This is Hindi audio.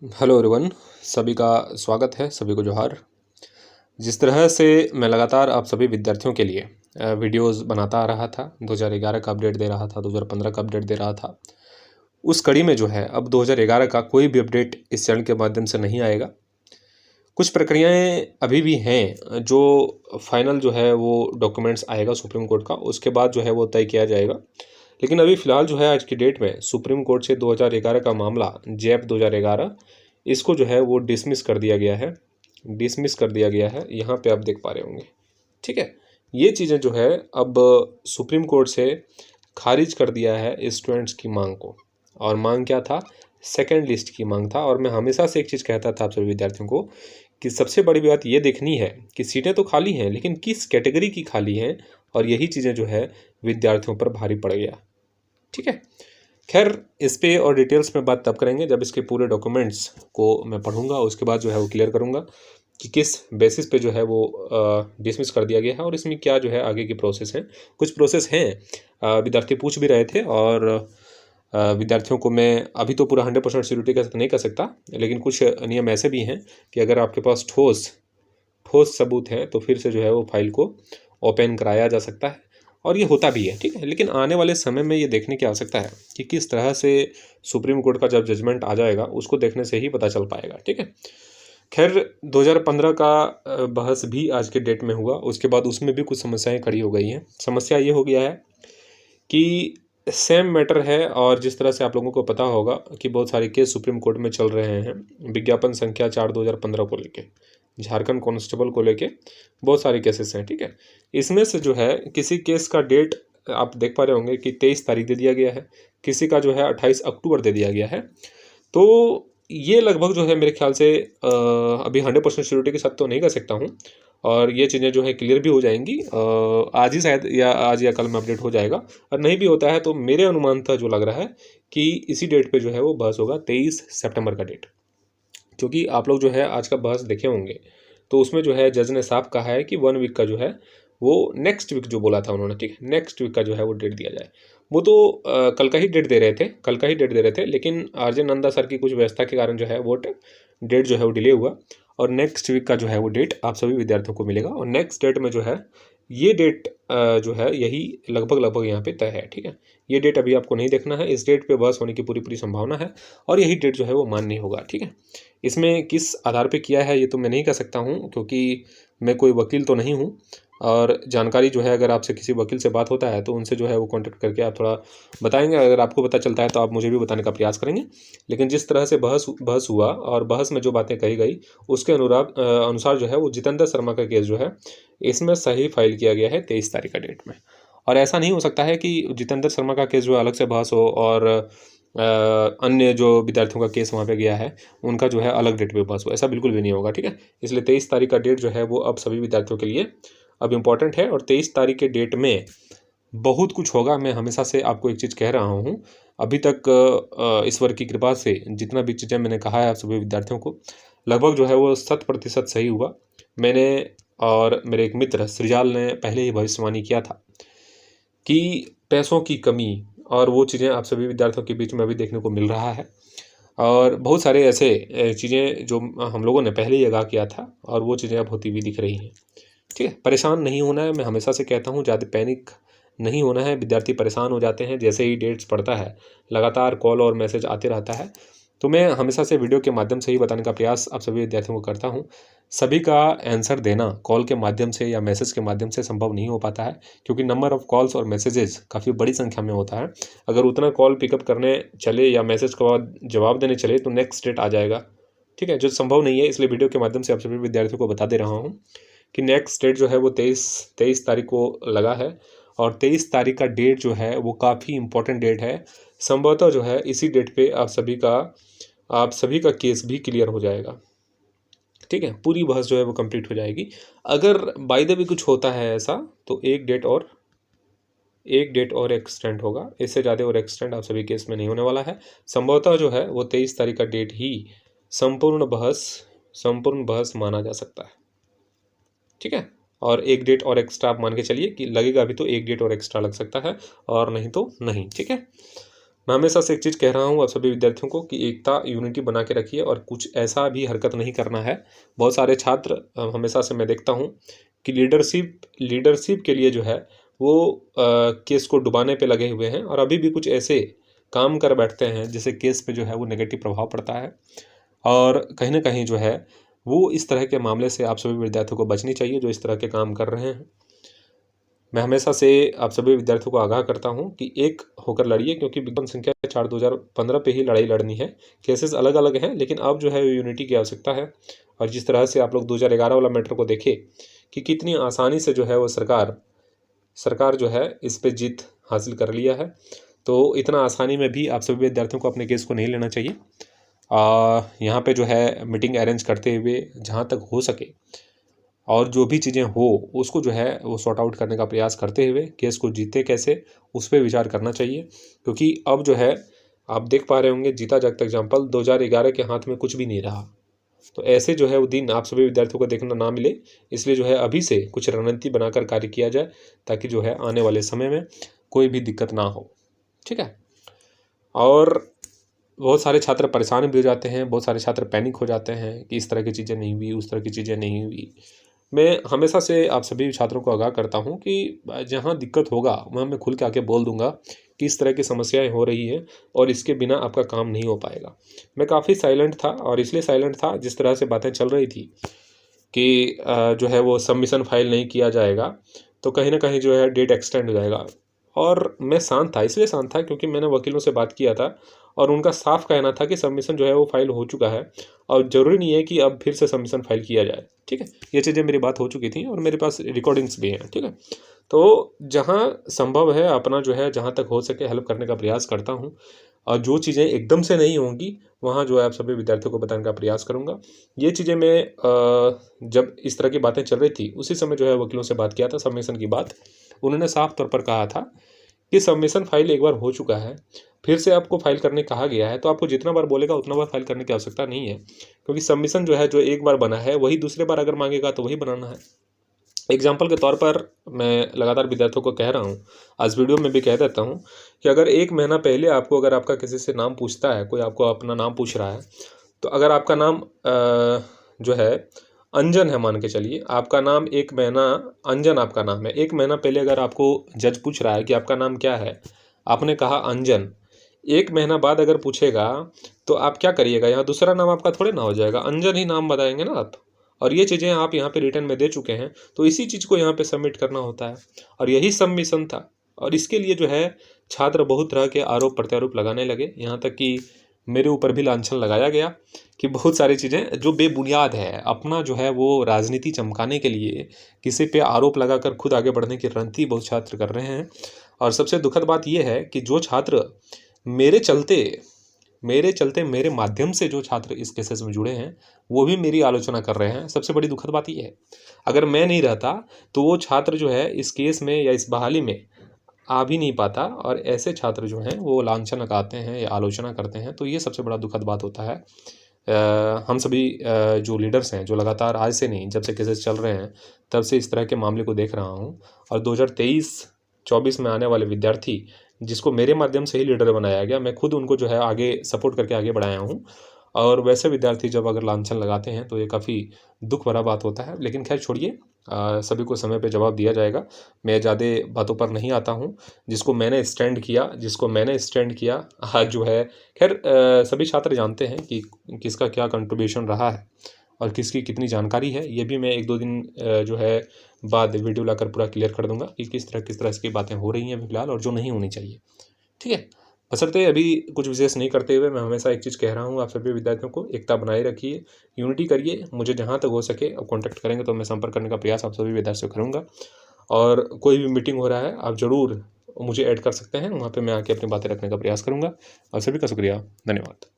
हेलो एवरीवन, सभी का स्वागत है। सभी को जोहार। जिस तरह से मैं लगातार आप सभी विद्यार्थियों के लिए वीडियोस बनाता आ रहा था, 2011 का अपडेट दे रहा था, 2015 का अपडेट दे रहा था, उस कड़ी में जो है अब 2011 का कोई भी अपडेट इस चैनल के माध्यम से नहीं आएगा। कुछ प्रक्रियाएं अभी भी हैं जो फाइनल जो है वो डॉक्यूमेंट्स आएगा सुप्रीम कोर्ट का, उसके बाद जो है वो तय किया जाएगा। लेकिन अभी फ़िलहाल जो है आज की डेट में सुप्रीम कोर्ट से 2011 का मामला जैप 2011 इसको जो है वो डिसमिस कर दिया गया है। यहाँ पे आप देख पा रहे होंगे, ठीक है। ये चीज़ें जो है अब सुप्रीम कोर्ट से खारिज कर दिया है स्टूडेंट्स की मांग को। और मांग क्या था? सेकंड लिस्ट की मांग था। और मैं हमेशा से एक चीज़ कहता था आप सभी विद्यार्थियों को कि सबसे बड़ी बात ये देखनी है कि सीटें तो खाली हैं, लेकिन किस कैटेगरी की खाली हैं। और यही चीज़ें जो है विद्यार्थियों पर भारी पड़ गया, ठीक है। खैर, इस पे और डिटेल्स में बात तब करेंगे जब इसके पूरे डॉक्यूमेंट्स को मैं पढ़ूंगा, उसके बाद जो है वो क्लियर करूंगा कि किस बेसिस पे जो है वो डिसमिस कर दिया गया है और इसमें क्या जो है आगे की प्रोसेस है। कुछ प्रोसेस हैं, विद्यार्थी पूछ भी रहे थे और विद्यार्थियों को मैं अभी तो पूरा 100% श्योरिटी के साथ नहीं कर सकता, लेकिन कुछ नियम ऐसे भी हैं कि अगर आपके पास ठोस सबूत है तो फिर से जो है वो फाइल को ओपन कराया जा सकता है और ये होता भी है, ठीक है। लेकिन आने वाले समय में ये देखने की आवश्यकता है कि किस तरह से सुप्रीम कोर्ट का जब जजमेंट आ जाएगा उसको देखने से ही पता चल पाएगा, ठीक है। खैर, 2015 का बहस भी आज के डेट में हुआ, उसके बाद उसमें भी कुछ समस्याएं खड़ी हो गई हैं। समस्या ये हो गया है कि सेम मैटर है और जिस तरह से आप लोगों को पता होगा कि बहुत सारे केस सुप्रीम कोर्ट में चल रहे हैं विज्ञापन संख्या 4/2015 को लेके, झारखंड कांस्टेबल को लेके बहुत सारे केसेस हैं, ठीक है। इसमें से जो है किसी केस का डेट आप देख पा रहे होंगे कि 23 तारीख दे दिया गया है, किसी का जो है 28 अक्टूबर दे दिया गया है। तो ये लगभग जो है मेरे ख्याल से अभी 100% श्योरिटी के साथ तो नहीं कर सकता हूँ और ये चीज़ें जो है क्लियर भी हो जाएंगी आज ही शायद, या आज या कल में अपडेट हो जाएगा। और नहीं भी होता है तो मेरे अनुमान था जो लग रहा है कि इसी डेट पे जो है वो बहस होगा, 23 सितंबर का डेट। क्योंकि आप लोग जो है आज का बहस देखे होंगे तो उसमें जो है जज ने साफ कहा है कि 1 वीक का जो है वो नेक्स्ट वीक जो बोला था उन्होंने, ठीक है, नेक्स्ट वीक का जो है वो डेट दिया जाए। वो तो कल का ही डेट दे रहे थे, लेकिन आरजे नंदा सर की कुछ व्यवस्था के कारण जो है वो डेट जो है वो डिले हुआ और नेक्स्ट वीक का जो है वो डेट आप सभी विद्यार्थियों को मिलेगा। और नेक्स्ट डेट में जो है ये डेट जो है यही लगभग यहाँ पे तय है, ठीक है। ये डेट अभी आपको नहीं देखना है, इस डेट पे बहस होने की पूरी संभावना है और यही डेट जो है वो मान्य होगा, ठीक है। इसमें किस आधार पे किया है ये तो मैं नहीं कह सकता हूँ क्योंकि मैं कोई वकील तो नहीं हूँ। और जानकारी जो है अगर आपसे किसी वकील से बात होता है तो उनसे जो है वो कांटेक्ट करके आप थोड़ा बताएंगे। अगर आपको पता चलता है तो आप मुझे भी बताने का प्रयास करेंगे। लेकिन जिस तरह से बहस हुआ और बहस में जो बातें कही गई उसके अनुसार जो है वो जितेंद्र शर्मा का केस जो है इसमें सही फाइल किया गया है 23 तारीख का डेट में। और ऐसा नहीं हो सकता है कि जितेंद्र शर्मा का केस जो अलग से बहस हो और अन्य जो विद्यार्थियों का केस वहाँ पे गया है उनका जो है अलग डेट पे बहस हो, ऐसा बिल्कुल भी नहीं होगा, ठीक है। इसलिए 23 तारीख का डेट जो है वो अब सभी विद्यार्थियों के लिए अब इम्पॉर्टेंट है और 23 तारीख के डेट में बहुत कुछ होगा। मैं हमेशा से आपको एक चीज़ कह रहा हूँ, अभी तक ईश्वर की कृपा से जितना भी चीज़ें मैंने कहा है आप सभी विद्यार्थियों को लगभग जो है वो 100% सही हुआ। मैंने और मेरे एक मित्र सृजाल ने पहले ही भविष्यवाणी किया था कि पैसों की कमी और वो चीज़ें आप सभी विद्यार्थियों के बीच में अभी देखने को मिल रहा है। और बहुत सारे ऐसे चीज़ें जो हम लोगों ने पहले ही आगाह किया था और वो चीज़ें अब होती हुई दिख रही हैं, ठीक है। परेशान नहीं होना है, मैं हमेशा से कहता हूँ, ज़्यादा पैनिक नहीं होना है। विद्यार्थी परेशान हो जाते हैं जैसे ही डेट्स पड़ता है, लगातार कॉल और मैसेज आते रहता है। तो मैं हमेशा से वीडियो के माध्यम से ही बताने का प्रयास आप सभी विद्यार्थियों को करता हूँ। सभी का आंसर देना कॉल के माध्यम से या मैसेज के माध्यम से संभव नहीं हो पाता है क्योंकि नंबर ऑफ़ कॉल्स और मैसेजेस काफ़ी बड़ी संख्या में होता है। अगर उतना कॉल पिकअप करने चले या मैसेज के बाद जवाब देने चले तो नेक्स्ट डेट आ जाएगा, ठीक है, जो संभव नहीं है। इसलिए वीडियो के माध्यम से आप सभी विद्यार्थियों को बता दे रहा हूँ कि नेक्स्ट डेट जो है वो 23 तारीख को लगा है और 23 तारीख का डेट जो है वो काफ़ी इम्पोर्टेंट डेट है। संभवतः जो है इसी डेट पे आप सभी का केस भी क्लियर हो जाएगा, ठीक है। पूरी बहस जो है वो कंप्लीट हो जाएगी। अगर बाय द वे कुछ होता है ऐसा तो एक डेट और एक्सटेंड होगा, इससे ज़्यादा और एक्सटेंड आप सभी केस में नहीं होने वाला है। संभवतः जो है वो 23 तारीख का डेट ही संपूर्ण बहस माना जा सकता है, ठीक है। और एक डेट और एक्स्ट्रा आप मान के चलिए कि लगेगा, अभी तो एक डेट और एक्स्ट्रा लग सकता है और नहीं तो नहीं, ठीक है। मैं हमेशा से एक चीज़ कह रहा हूँ आप सभी विद्यार्थियों को कि एकता यूनिटी बना के रखिए और कुछ ऐसा भी हरकत नहीं करना है। बहुत सारे छात्र हमेशा से मैं देखता हूँ कि लीडरशिप के लिए जो है वो केस को डुबाने पे लगे हुए हैं और अभी भी कुछ ऐसे काम कर बैठते हैं जिससे केस पे जो है वो नेगेटिव प्रभाव पड़ता है। और कहीं ना कहीं जो है वो इस तरह के मामले से आप सभी विद्यार्थियों को बचनी चाहिए जो इस तरह के काम कर रहे हैं। मैं हमेशा से आप सभी विद्यार्थियों को आगाह करता हूं कि एक होकर लड़िए, क्योंकि विक्रम संख्या 4 2015 पे ही लड़ाई लड़नी है। केसेस अलग अलग हैं लेकिन अब जो है यूनिटी की आवश्यकता है। और जिस तरह से आप लोग 2011 वाला मैटर को देखे कि कितनी आसानी से जो है वो सरकार जो है इस पे जीत हासिल कर लिया है, तो इतना आसानी में भी आप सभी विद्यार्थियों को अपने केस को नहीं लेना चाहिए। यहाँ पे जो है मीटिंग अरेंज करते हुए जहाँ तक हो सके और जो भी चीज़ें हो उसको जो है वो सॉर्ट आउट करने का प्रयास करते हुए केस को जीते कैसे उस पर विचार करना चाहिए। क्योंकि अब जो है आप देख पा रहे होंगे जीता जागता एग्जाम्पल 2011 के हाथ में कुछ भी नहीं रहा। तो ऐसे जो है वो दिन आप सभी विद्यार्थियों को देखना ना मिले, इसलिए जो है अभी से कुछ रणनीति बनाकर कार्य किया जाए ताकि जो है आने वाले समय में कोई भी दिक्कत ना हो। ठीक है। और बहुत सारे छात्र परेशान भी हो जाते हैं, बहुत सारे छात्र पैनिक हो जाते हैं कि इस तरह की चीज़ें नहीं हुई, उस तरह की चीज़ें नहीं हुई। मैं हमेशा से आप सभी छात्रों को आगाह करता हूं कि जहां दिक्कत होगा वहां मैं खुल के आके बोल दूंगा कि इस तरह की समस्याएं हो रही हैं और इसके बिना आपका काम नहीं हो पाएगा। मैं काफ़ी साइलेंट था और इसलिए साइलेंट था जिस तरह से बातें चल रही थी कि जो है वो सबमिशन फाइल नहीं किया जाएगा तो कहीं ना कहीं जो है डेट एक्सटेंड हो जाएगा। और मैं शांत था, इसलिए शांत था क्योंकि मैंने वकीलों से बात किया था और उनका साफ कहना था कि सबमिशन जो है वो फाइल हो चुका है और ज़रूरी नहीं है कि अब फिर से सबमिशन फाइल किया जाए। ठीक है, ये चीज़ें मेरी बात हो चुकी थी और मेरे पास रिकॉर्डिंग्स भी हैं। ठीक है, तो जहाँ संभव है अपना जो है जहाँ तक हो सके हेल्प करने का प्रयास करता हूँ और जो चीज़ें एकदम से नहीं होंगी वहाँ जो है आप सभी विद्यार्थियों को बताने का प्रयास करूँगा। ये चीज़ें मैं जब इस तरह की बातें चल रही थी उसी समय जो है वकीलों से बात किया था सबमिशन की बात। उन्होंने साफ तौर पर कहा था कि सबमिशन फाइल एक बार हो चुका है, फिर से आपको फाइल करने कहा गया है तो आपको जितना बार बोलेगा उतना बार फाइल करने की आवश्यकता नहीं है, क्योंकि सबमिशन जो है जो एक बार बना है वही दूसरे बार अगर मांगेगा तो वही बनाना है। एग्जाम्पल के तौर पर मैं लगातार विद्यार्थियों को कह रहा हूँ, आज वीडियो में भी कह देता हूँ कि अगर 1 महीना पहले आपको अगर आपका किसी से नाम पूछता है, कोई आपको अपना नाम पूछ रहा है, तो अगर आपका नाम जो है अंजन है, मान के चलिए आपका नाम 1 महीना अंजन आपका नाम है, 1 महीना पहले अगर आपको जज पूछ रहा है कि आपका नाम क्या है, आपने कहा अंजन, 1 महीना बाद अगर पूछेगा तो आप क्या करिएगा? यहाँ दूसरा नाम आपका थोड़े ना हो जाएगा, अंजन ही नाम बताएंगे ना आप। और ये चीज़ें आप यहाँ पे रिटर्न में दे चुके हैं तो इसी चीज़ को यहाँ पे सबमिट करना होता है और यही सबमिशन था। और इसके लिए जो है छात्र बहुत तरह के आरोप प्रत्यारोप लगाने लगे, यहाँ तक कि मेरे ऊपर भी लांछन लगाया गया कि बहुत सारी चीज़ें जो बेबुनियाद है, अपना जो है वो राजनीति चमकाने के लिए किसी पे आरोप लगाकर खुद आगे बढ़ने की रणनीति बहुत छात्र कर रहे हैं। और सबसे दुखद बात यह है कि जो छात्र मेरे चलते मेरे माध्यम से जो छात्र इस केसेस में जुड़े हैं वो भी मेरी आलोचना कर रहे हैं। सबसे बड़ी दुखद बात ये है, अगर मैं नहीं रहता तो वो छात्र जो है इस केस में या इस बहाली में आ भी नहीं पाता और ऐसे छात्र जो हैं वो लांछन लगाते हैं या आलोचना करते हैं, तो ये सबसे बड़ा दुखद बात होता है। हम सभी जो लीडर्स हैं, जो लगातार आज से नहीं जब से केसेस चल रहे हैं तब से इस तरह के मामले को देख रहा हूँ और 2023-24 में आने वाले विद्यार्थी जिसको मेरे माध्यम से ही लीडर बनाया गया, मैं खुद उनको जो है आगे सपोर्ट करके आगे बढ़ाया हूँ। और वैसे विद्यार्थी जब अगर लांछन लगाते हैं तो ये काफ़ी दुख भरा बात होता है। लेकिन खैर छोड़िए, सभी को समय पे जवाब दिया जाएगा। मैं ज़्यादा बातों पर नहीं आता हूँ। जिसको मैंने स्टैंड किया आज जो है खैर सभी छात्र जानते हैं कि किसका क्या कंट्रीब्यूशन रहा है और किसकी कितनी जानकारी है। ये भी मैं 1-2 दिन जो है बाद वीडियो लाकर पूरा क्लियर कर दूंगा कि किस तरह की बातें हो रही हैं अभी फिलहाल और जो नहीं होनी चाहिए। ठीक है, बशर्ते अभी कुछ विशेष नहीं करते हुए मैं हमेशा एक चीज़ कह रहा हूँ आप सभी विद्यार्थियों को, एकता बनाए रखिए, यूनिटी करिए। मुझे जहाँ तक हो सके अब कॉन्टैक्ट करेंगे तो मैं संपर्क करने का प्रयास आप सभी विद्यार्थियों से करूँगा। और कोई भी मीटिंग हो रहा है आप ज़रूर मुझे ऐड कर सकते हैं, वहाँ पे मैं आके अपनी बातें रखने का प्रयास करूँगा। और सभी का शुक्रिया, धन्यवाद।